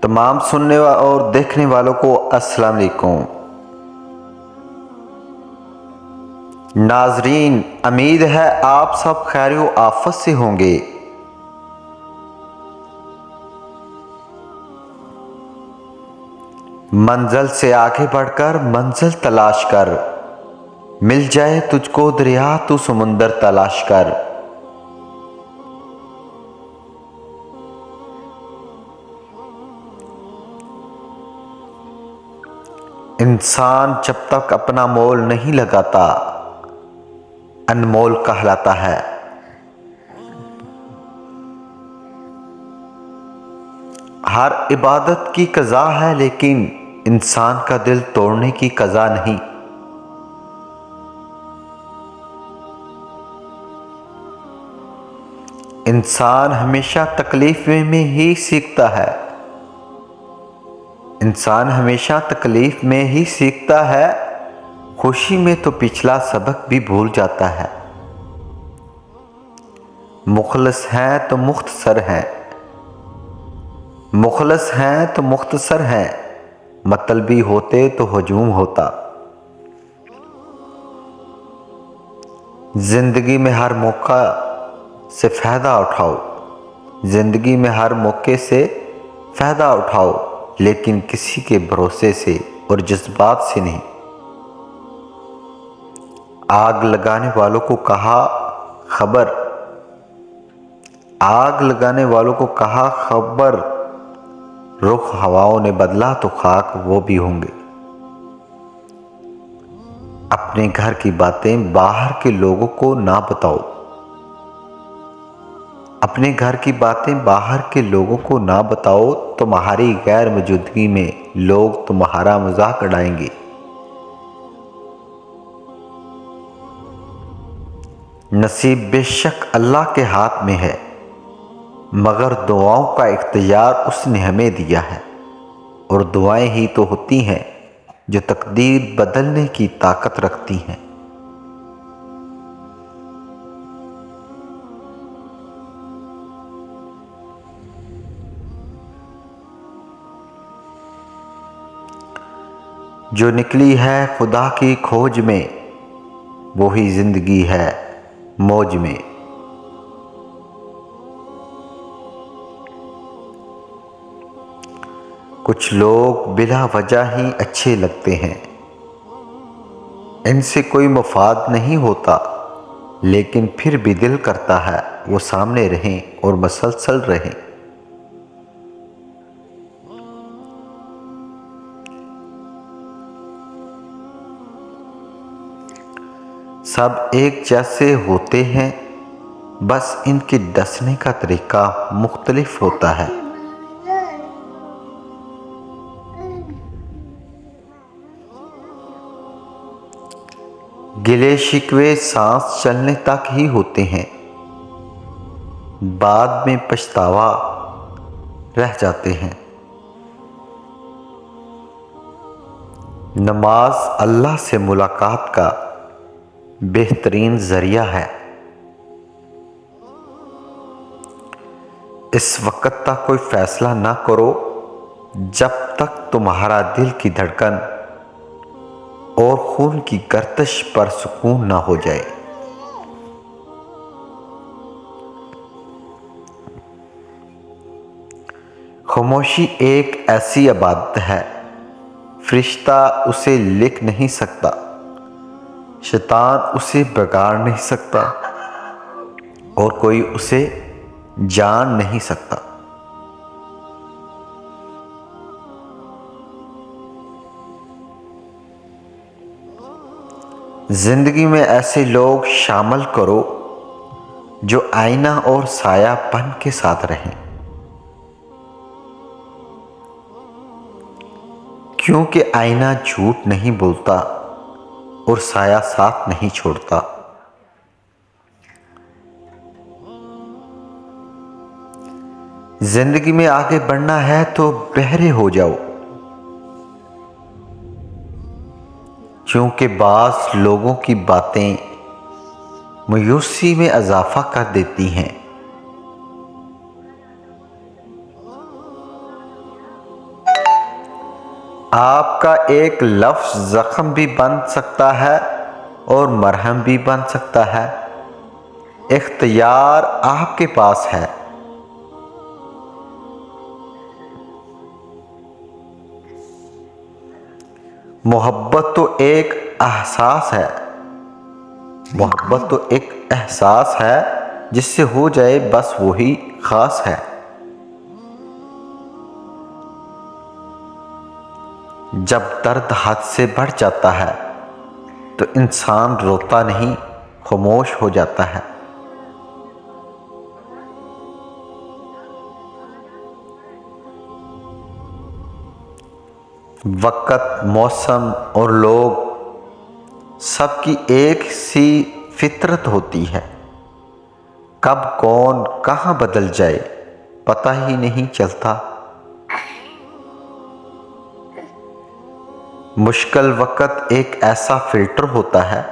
تمام سننے اور دیکھنے والوں کو السلام علیکم۔ ناظرین، امید ہے آپ سب خیر و عافیت سے ہوں گے۔ منزل سے آگے بڑھ کر منزل تلاش کر، مل جائے تجھ کو دریا تو سمندر تلاش کر۔ انسان جب تک اپنا مول نہیں لگاتا انمول کہلاتا ہے۔ ہر عبادت کی قضا ہے لیکن انسان کا دل توڑنے کی قضا نہیں۔ انسان ہمیشہ تکلیف میں ہی سیکھتا ہے۔ انسان ہمیشہ تکلیف میں ہی سیکھتا ہے، خوشی میں تو پچھلا سبق بھی بھول جاتا ہے۔ مخلص ہیں تو مختصر ہیں، مخلص ہیں تو مختصر ہیں، مطلبی ہوتے تو ہجوم ہوتا۔ زندگی میں ہر موقع سے فائدہ اٹھاؤ، زندگی میں ہر موقع سے فائدہ اٹھاؤ، لیکن کسی کے بھروسے سے اور جذبات سے نہیں۔ آگ لگانے والوں کو کہا خبر، آگ لگانے والوں کو کہا خبر، رخ ہواؤں نے بدلا تو خاک وہ بھی ہوں گے۔ اپنے گھر کی باتیں باہر کے لوگوں کو نہ بتاؤ، اپنے گھر کی باتیں باہر کے لوگوں کو نہ بتاؤ، تمہاری غیر موجودگی میں لوگ تمہارا مذاق اڑائیں گے۔ نصیب بے شک اللہ کے ہاتھ میں ہے، مگر دعاؤں کا اختیار اس نے ہمیں دیا ہے، اور دعائیں ہی تو ہوتی ہیں جو تقدیر بدلنے کی طاقت رکھتی ہیں۔ جو نکلی ہے خدا کی کھوج میں، وہی زندگی ہے موج میں۔ کچھ لوگ بلا وجہ ہی اچھے لگتے ہیں، ان سے کوئی مفاد نہیں ہوتا، لیکن پھر بھی دل کرتا ہے وہ سامنے رہیں اور مسلسل رہیں۔ سب ایک جیسے ہوتے ہیں، بس ان کے ڈسنے کا طریقہ مختلف ہوتا ہے۔ گلے شکوے سانس چلنے تک ہی ہوتے ہیں، بعد میں پچھتاوا رہ جاتے ہیں۔ نماز اللہ سے ملاقات کا بہترین ذریعہ ہے۔ اس وقت تک کوئی فیصلہ نہ کرو جب تک تمہارا دل کی دھڑکن اور خون کی گردش پر سکون نہ ہو جائے۔ خاموشی ایک ایسی عبادت ہے، فرشتہ اسے لکھ نہیں سکتا، شیطان اسے بگاڑ نہیں سکتا، اور کوئی اسے جان نہیں سکتا۔ زندگی میں ایسے لوگ شامل کرو جو آئینہ اور سایہ پن کے ساتھ رہیں، کیونکہ آئینہ جھوٹ نہیں بولتا اور سایہ ساتھ نہیں چھوڑتا۔ زندگی میں آگے بڑھنا ہے تو بہرے ہو جاؤ، کیونکہ بعض لوگوں کی باتیں مایوسی میں اضافہ کر دیتی ہیں۔ آپ کا ایک لفظ زخم بھی بن سکتا ہے اور مرہم بھی بن سکتا ہے۔ اختیار آپ کے پاس ہے۔ محبت تو ایک احساس ہے، محبت تو ایک احساس ہے، جس سے ہو جائے بس وہی خاص ہے۔ جب درد حد سے بڑھ جاتا ہے تو انسان روتا نہیں، خاموش ہو جاتا ہے۔ وقت، موسم اور لوگ سب کی ایک سی فطرت ہوتی ہے۔ کب کون کہاں بدل جائے پتہ ہی نہیں چلتا۔ مشکل وقت ایک ایسا فلٹر ہوتا ہے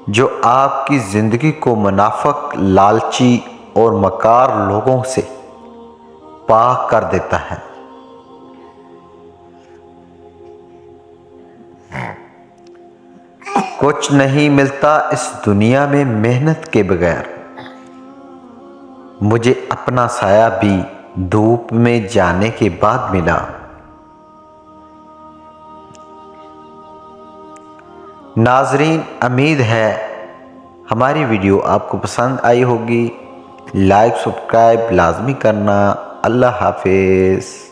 جو آپ کی زندگی کو منافق، لالچی اور مکار لوگوں سے پاک کر دیتا ہے۔ کچھ نہیں ملتا اس دنیا میں محنت کے بغیر، مجھے اپنا سایہ بھی دھوپ میں جانے کے بعد ملا۔ ناظرین، امید ہے ہماری ویڈیو آپ کو پسند آئی ہوگی۔ لائک، سبسکرائب لازمی کرنا۔ اللہ حافظ۔